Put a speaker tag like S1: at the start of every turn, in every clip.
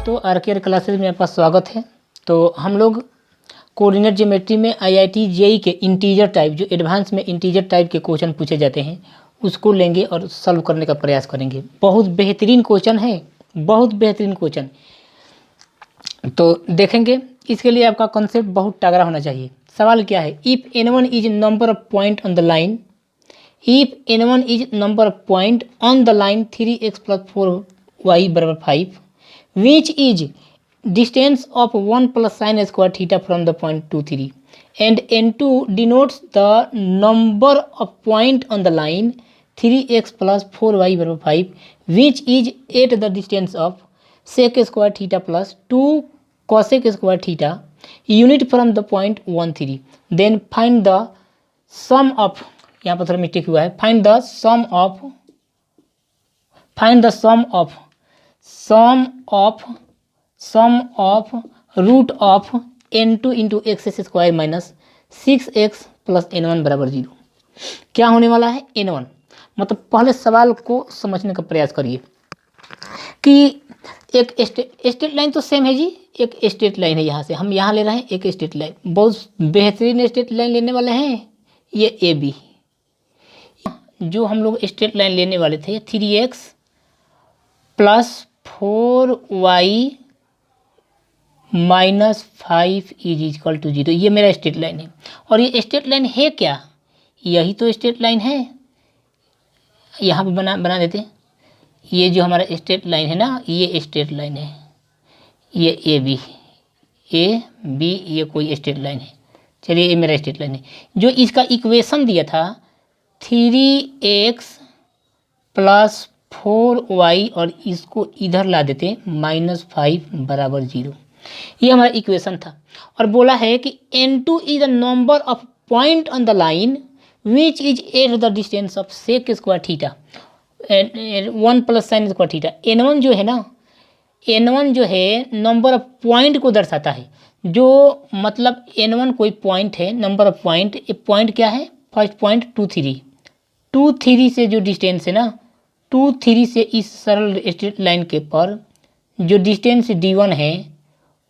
S1: दोस्तों आरकेआर क्लासेस में आपका स्वागत है। तो हम लोग कोऑर्डिनेट ज्योमेट्री में आईआईटी जेईई के इंटीजर टाइप, जो एडवांस में इंटीजर टाइप के क्वेश्चन पूछे जाते हैं, उसको लेंगे और सॉल्व करने का प्रयास करेंगे। बहुत बेहतरीन क्वेश्चन है, बहुत बेहतरीन क्वेश्चन। तो देखेंगे, इसके लिए आपका कॉन्सेप्ट बहुत तगड़ा होना चाहिए। सवाल क्या है? If n1 is number of point on the line, if n1 is number of point on the line 3x + 4y = 5, which is distance of 1 + sin square theta from the point 2, 3, and n2 denotes the number of point on the line 3x + 4y = 5, which is at the distance of sec square theta plus 2 cosec square theta unit from the point 1, 3. Then find the sum of, यहाँ पर थोड़ा mistake हुआ है, find the sum of root of n2 into x² minus 6x plus n1 = 0। क्या होने वाला है? n1। मतलब पहले सवाल को समझने का प्रयास करिए कि एक स्ट्रेट लाइन तो सेम है जी, एक स्ट्रेट लाइन है। यहाँ से हम यहाँ ले रहे हैं एक स्ट्रेट लाइन, बहुत बेहतरीन स्ट्रेट लाइन लेने वाले हैं। ये ए बी, जो हम लोग स्ट्रेट लाइन लेने वाले थे 3x + 4y - 5 = 0। ये मेरा स्ट्रेट लाइन है। और ये स्ट्रेट लाइन है क्या? यही तो स्ट्रेट लाइन है। यहाँ पे बना देते हैं। ये जो हमारा स्ट्रेट लाइन है ना, ये स्ट्रेट लाइन है। ये ए बी ये कोई स्ट्रेट लाइन है। चलिए, ये मेरा स्ट्रेट लाइन है। जो इसका इक्वेशन दिया था 3x + 4y, और इसको इधर ला देते -5 = 0। ये हमारा इक्वेशन था। और बोला है कि n2 is the number of point on the line which is at the distance of sec square theta 1 + sin square theta. n1 जो है ना, n1 जो है नंबर ऑफ पॉइंट को दर्शाता है। जो मतलब n1 कोई पॉइंट है, नंबर ऑफ पॉइंट। ये पॉइंट क्या है? First point 2, 3। 2, 3 से जो डिस्टेंस है ना, 2, 3 से इस सरल स्ट्रेट लाइन के पर जो डिस्टेंस d1 है,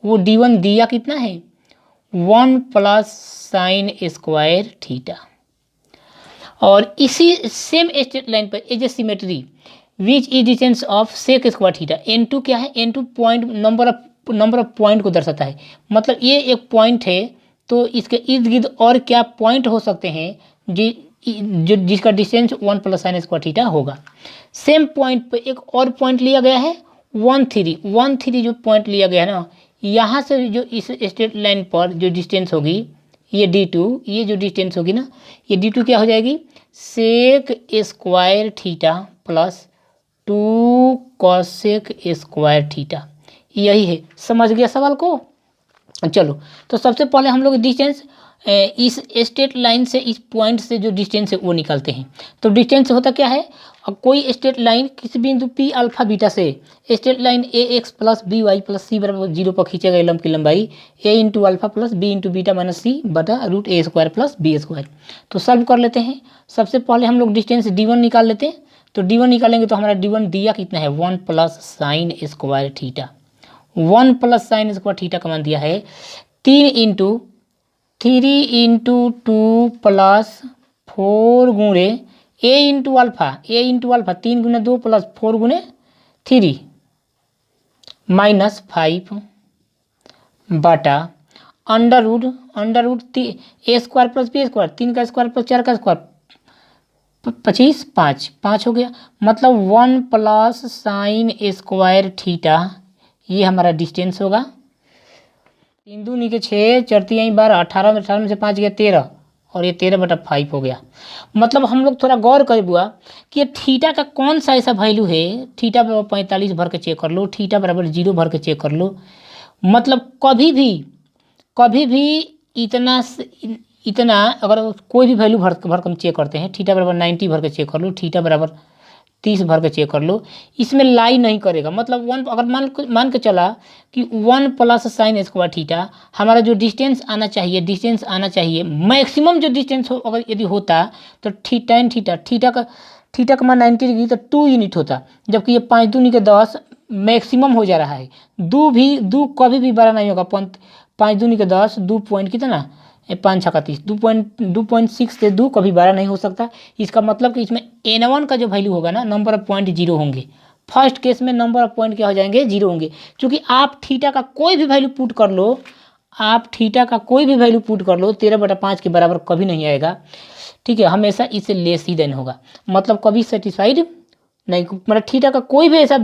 S1: वो d1 दिया कितना है? 1 + sin स्क्वायर थीटा। और इसी सेम स्ट्रेट लाइन पर as a symmetry which is distance of sec square theta. n2 क्या है? n2 point number of point को दर्शाता है। मतलब ये एक पॉइंट है, तो इसके इर्द गिर्द और क्या पॉइंट हो सकते हैं जो जिसका डिस्टेंस 1 + sin स्क्वायर थीटा होगा। सेम पॉइंट पे एक और पॉइंट लिया गया है 1, 3 जो पॉइंट लिया गया है ना, यहाँ से जो इस स्ट्रेट लाइन पर जो डिस्टेंस होगी ये d2, ये जो डिस्टेंस होगी ना, ये d2 क्या हो जाएगी? Sec square theta plus 2 cosec square theta. यही है। समझ गया सवाल को? चलो, तो सबसे पहले हम लोग डिस्टेंस इस स्ट्रेट लाइन से, इस पॉइंट से जो डिस्टेंस है वो निकालते हैं। तो डिस्टेंस होता क्या है? अब कोई स्ट्रेट लाइन किसी बिंदु p अल्फा बीटा से straight line ax + by + c = 0 पर खींचे गए लंब की लंबाई a × alpha + b × beta - c / √a² + b²। तो सॉल्व कर लेते हैं। सबसे पहले हम लोग डिस्टेंस d1 निकाल लेते हैं। तो d1 निकालेंगे तो हमारा d1 दिया कितना है? 1 + sin square theta. 1 + sin square theta का मान दिया है 3 × 2 + 4 गुणे a × अल्फा, 3 × 2 + 4 × 3 -5 बटा अंडर रूट a² + b², 3 का स्क्वायर + 4 का स्क्वायर 25, 5 हो गया। मतलब 1 + sin स्क्वायर थीटा, ये हमारा डिस्टेंस होगा। 3 दूनी के 6, 4 तिहाई 12, 18 में से 5 गया 13, और ये 13/5 हो गया। मतलब हम लोग थोड़ा गौर कर बुआ कि ये थीटा का कौन सा ऐसा वैल्यू है। थीटा = 45 भर के चेक कर लो, थीटा = 0 भर के चेक कर लो। मतलब कभी भी इतना अगर कोई भी वैल्यू भर के हम चेक करते हैं, थीटा = 90 भर के चेक कर लो, थीटा = 30 भर के चेक कर लो, इसमें लाई नहीं करेगा। मतलब 1 अगर मान के चला कि 1 + sin स्क्वायर थीटा हमारा जो डिस्टेंस आना चाहिए मैक्सिमम जो डिस्टेंस हो, अगर यदि होता तो tan थीटा का मान 90 डिग्री तो 2 यूनिट होता। जबकि ये 5 दूनी के 10 मैक्सिमम हो जा रहा है। दो कभी भी बड़ा नहीं होगा। 5×2 = 10, 2 पॉइंट कितना 5×6 = 30, 2.6 से 2 कभी बड़ा नहीं हो सकता। इसका मतलब कि इसमें N1 का जो वैल्यू होगा ना, नंबर ऑफ पॉइंट 0 होंगे। फर्स्ट केस में नंबर ऑफ पॉइंट क्या हो जाएंगे, 0 होंगे। क्योंकि आप थीटा का कोई भी वैल्यू पुट कर लो, आप थीटा का कोई भी वैल्यू पुट कर लो, 13/5 के बराबर कभी नहीं आएगा। ठीक है, हमेशा इससे लेस ही देन होगा। मतलब कभी सेटिस्फाइड नहीं, मतलब थीटा का कोई भी ऐसा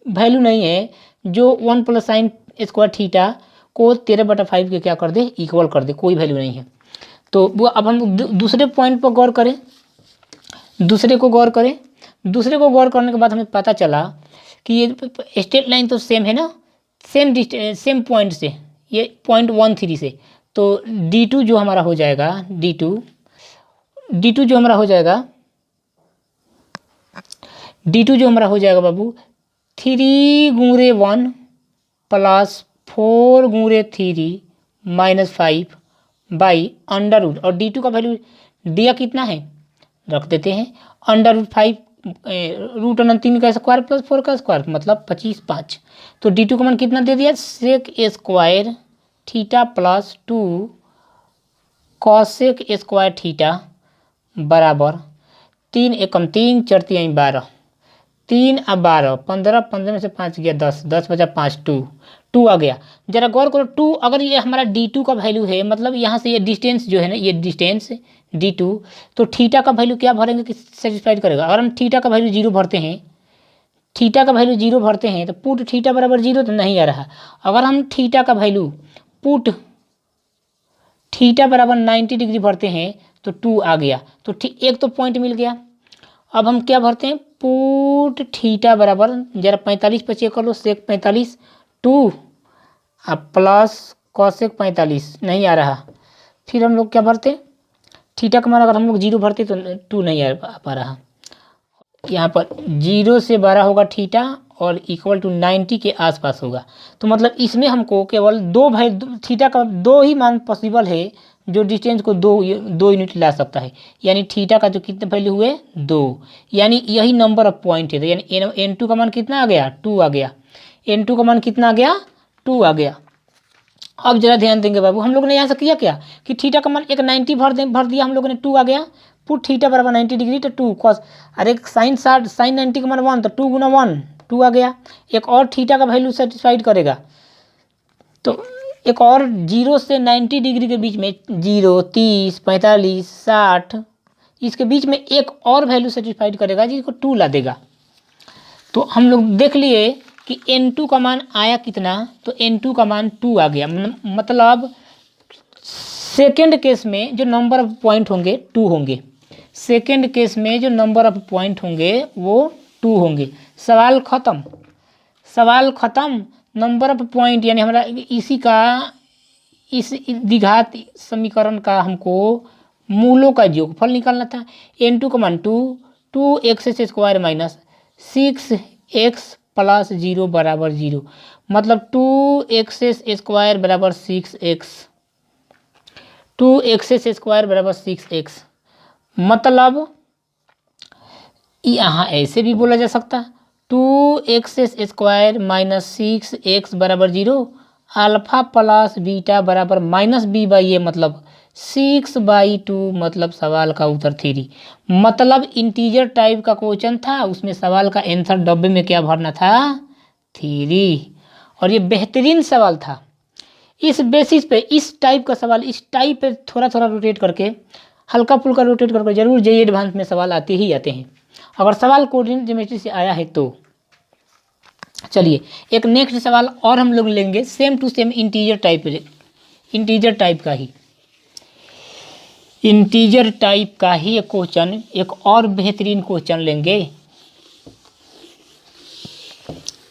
S1: वैल्यू नहीं है जो 1 + sin² थीटा को 13/5 के क्या कर दे, इक्वल कर दे, कोई वैल्यू नहीं है। तो वो अब हम दूसरे पॉइंट पर गौर करें, दूसरे को गौर करने के बाद हमें पता चला कि ये स्ट्रेट लाइन तो सेम है ना, सेम पॉइंट से, ये पॉइंट 13 से। तो D2 जो हमारा हो जाएगा, D2 जो हमारा हो जाएगा, D2 जो हमारा हो जाएगा बाबू, 3×1 + 4×3 - 5 /√। और D2 का वैल्यू दिया कितना है, रख देते हैं √5, √3 का स्क्वायर + 4 का स्क्वायर, मतलब 25, 5। तो D2 का मान कितना दे दिया, sec² थीटा + 2 cos² थीटा बराबर 3 एकम 3 4 3 12, 3 और 12, 15, 15 में से 5 गया 10, 10 बचा 5, 2 आ गया। जरा गौर करो, 2 अगर ये हमारा D2 का वैल्यू है, मतलब यहाँ से ये डिस्टेंस जो है ना, ये डिस्टेंस D2, तो थीटा का वैल्यू क्या भरेंगे कि सेटिस्फाइड करेगा। अगर हम थीटा का वैल्यू 0 भरते हैं, तो पुट थीटा बराबर 0 तो नहीं आ रहा। अगर हम थीटा का वैल्यू पुट थीटा बराबर 90 डिग्री भरते हैं तो 2 आ गया। तो एक तो पॉइंट मिल गया। अब हम क्या भरते हैं, पुट थीटा बराबर, जरा 45 पर चेक कर लो, sec 45 2 प्लस cosec 45 नहीं आ रहा। फिर हम लोग क्या भरते, थीटा का मान अगर हम लोग 0 भरते तो 2 नहीं आ पा रहा। यहाँ पर 0 से बड़ा होगा थीटा और इक्वल टू 90 के आसपास होगा। तो मतलब इसमें हमको केवल थीटा का 2 ही मान पॉसिबल है जो डिस्टेंस को 2 यूनिट ला सकता है। यानी थीटा का जो कितने वैल्यू हुए, 2, यानी यही नंबर ऑफ पॉइंट है। तो यानी N2 का मान कितना आ गया, 2 आ गया। N2 का मान कितना आ गया, 2 आ गया। अब जरा ध्यान देंगे बाबू, हम लोग ने यहाँ से किया क्या कि थीटा का मान एक 90 भर दिया हम लोगों ने, 2 आ गया। पुट थीटा बराबर 90 डिग्री तो 2 cos, अरे साइन 90 का मान 1 तो 2 × 1 2 आ गया। एक और थीटा का वैल्यू सेटिस्फाइड करेगा, तो एक और 0 से 90 डिग्री के बीच में 0, 30, 45, 60, इसके बीच में एक और वैल्यू सेटिस्फाइड करेगा जिसको 2 ला देगा। तो हम लोग देख लिए कि N2 का मान आया कितना, तो N2 का मान 2 आ गया। मतलब सेकेंड केस में जो नंबर ऑफ पॉइंट होंगे 2 होंगे, सेकेंड केस में जो नंबर ऑफ पॉइंट होंगे वो 2 होंगे। सवाल खत्म। नंबर ऑफ पॉइंट यानी हमारा इस द्विघात समीकरण का हमको मूलों का योगफल निकालना था। N2 का मान 2x² - 6x + 0 = 0, मतलब 2x² बराबर 6x, 2x² बराबर 6x। मतलब यहाँ ऐसे भी बोला जा सकता, 2x² - 6x बराबर 0, अल्फा प्लस बीटा बराबर -b/a, मतलब 6/2, मतलब सवाल का उत्तर 3। मतलब इंटीजर टाइप का क्वेश्चन था, उसमें सवाल का आंसर डब्बे में क्या भरना था, 3। और ये बेहतरीन सवाल था। इस बेसिस पे इस टाइप का सवाल, इस टाइप पे थोड़ा थोड़ा रोटेट करके, हल्का फुल्का रोटेट करके जरूर JEE एडवांस में सवाल आते ही आते हैं। अगर सवाल कोऑर्डिनेट ज्योमेट्री से आया है तो चलिए एक नेक्स्ट सवाल और हम लोग लेंगे, same to same integer type का ही एक क्वेश्चन, एक और बेहतरीन क्वेश्चन लेंगे,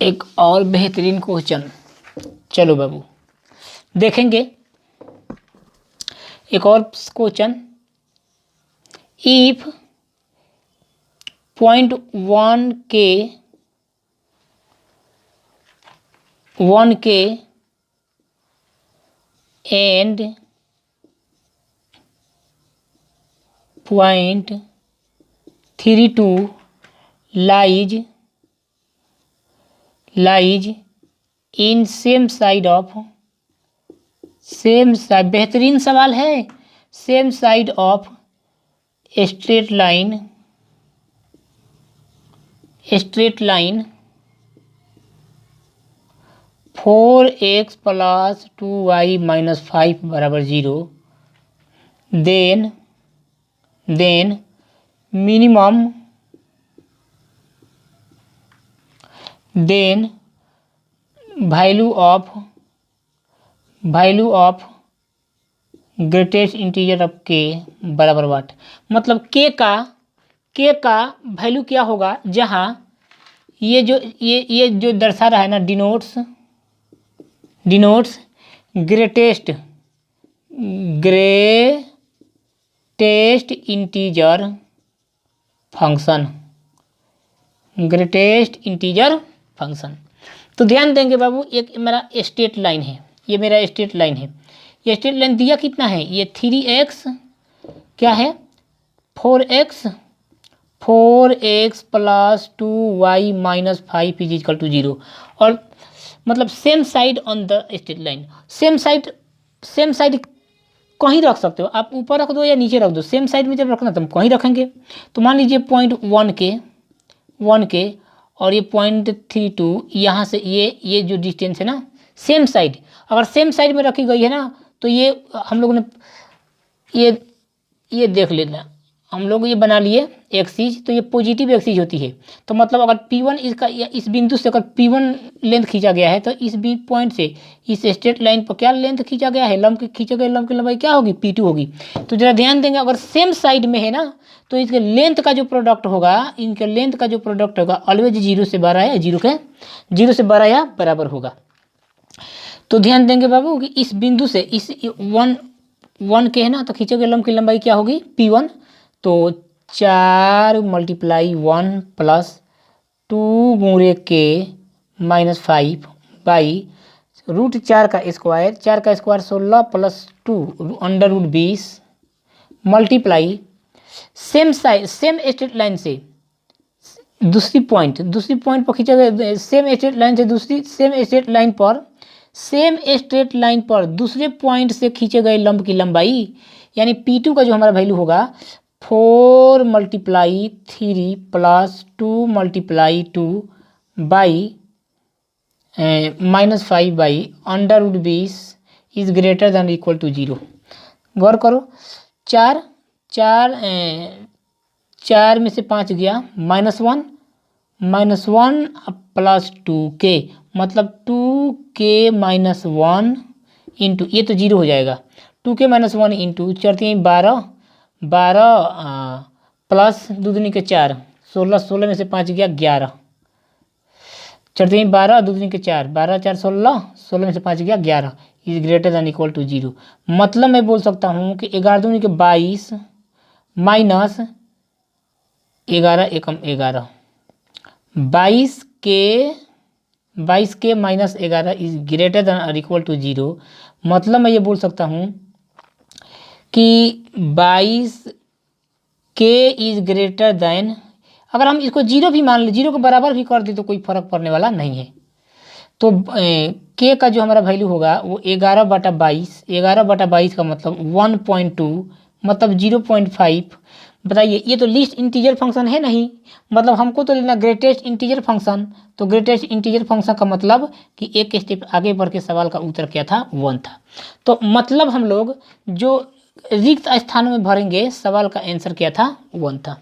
S1: एक और बेहतरीन क्वेश्चन। चलो बाबू देखेंगे एक और क्वेश्चन। इफ पॉइंट 1 के and point 32 lies lies in same side of, same side, बेहतरीन सवाल है, same side of straight line, straight line 4x + 2y - 5 = 0, then minimum, then value of greatest integer of k बराबर वाट। मतलब k का value क्या होगा, जहाँ ये जो दर्शा रहा है ना, denotes greatest integer function, greatest integer function. तो ध्यान देंगे बाबू, एक मेरा स्ट्रेट लाइन है, ये मेरा स्ट्रेट लाइन है। ये स्ट्रेट लाइन दिया कितना है, ये 3x क्या है 4x + 2y - 5 = 0। और मतलब same side on the straight line, same side कहीं रख सकते हो आप, ऊपर रख दो या नीचे रख दो, सेम साइड में जब रखना तो हम कहीं रखेंगे। तो मान लीजिए पॉइंट 1 के और ये पॉइंट 32, यहाँ से ये जो डिस्टेंस है ना, सेम साइड, अगर सेम साइड में रखी गई है ना, तो ये हम लोगों ने ये देख लेना, हम लोग ये बना लिए एक्सिस, तो ये पॉजिटिव एक्सिस होती है। तो मतलब अगर P1 इसका, इस बिंदु से अगर P1 लेंथ खींचा गया है, तो इस पॉइंट से इस स्ट्रेट लाइन पर क्या लेंथ खींचा गया है, लंब खींचा गया, लंब की लंबाई क्या होगी, P2 होगी। तो जरा ध्यान देंगे, अगर सेम साइड में है ना, तो इसके लेंथ का जो प्रोडक्ट होगा, इनके लेंथ का जो प्रोडक्ट होगा ऑलवेज 0 से 12 या 0 से 12 या बराबर होगा। तो ध्यान देंगे बाबू कि इस बिंदु से इस 1 के है ना, तो खींचे गए लंब की लंबाई क्या होगी, P1। तो 4 × 1 + 2 × k - 5 / √4 का स्क्वायर, 4 का square 16 + 2 √20 multiply same side, same straight line से दूसरी पॉइंट पर खींचा गया, सेम स्ट्रेट लाइन से सेम स्ट्रेट लाइन पर दूसरे पॉइंट से खींचे गए लंब की लंबाई, यानी P2 का जो हमारा वैल्यू होगा 4 × 3 + 2 × 2 / -5 / √20 is greater than equal to 0। गौर करो, 4 में से 5 गया, -1 + 2k, मतलब 2k - 1 इंटू, ये तो 0 हो जाएगा, 2k - 1 इंटू 4 × 12 प्लस 2 दूनी के 4, 16 में से 5 गया 11, 4 × 12 2 दूनी के 4, 12 4 16 में से 5 गया 11 is greater than equal to 0। मतलब मैं बोल सकता हूँ कि 11 दूनी के 22 minus 11 Ekam 11, 22k - 11 is greater then और इक्वल टू 0। मतलब मैं ये बोल सकता हूँ कि 22k इज ग्रेटर देन, अगर हम इसको 0 भी मान लें, 0 के बराबर भी कर दे तो कोई फर्क पड़ने वाला नहीं है। तो k का जो हमारा वैल्यू होगा वो 11/22, 11/22 का मतलब 1.2, मतलब 0.5। बताइए, ये तो लीस्ट इंटीजर फंक्शन है नहीं, मतलब हमको तो लेना ग्रेटेस्ट इंटीजर फंक्शन। तो ग्रेटेस्ट इंटीजर फंक्शन का मतलब कि एक स्टेप आगे बढ़ के सवाल का उत्तर क्या था, 1 था। तो मतलब हम लोग जो रिक्त स्थानों में भरेंगे, सवाल का आंसर क्या था, 1 था।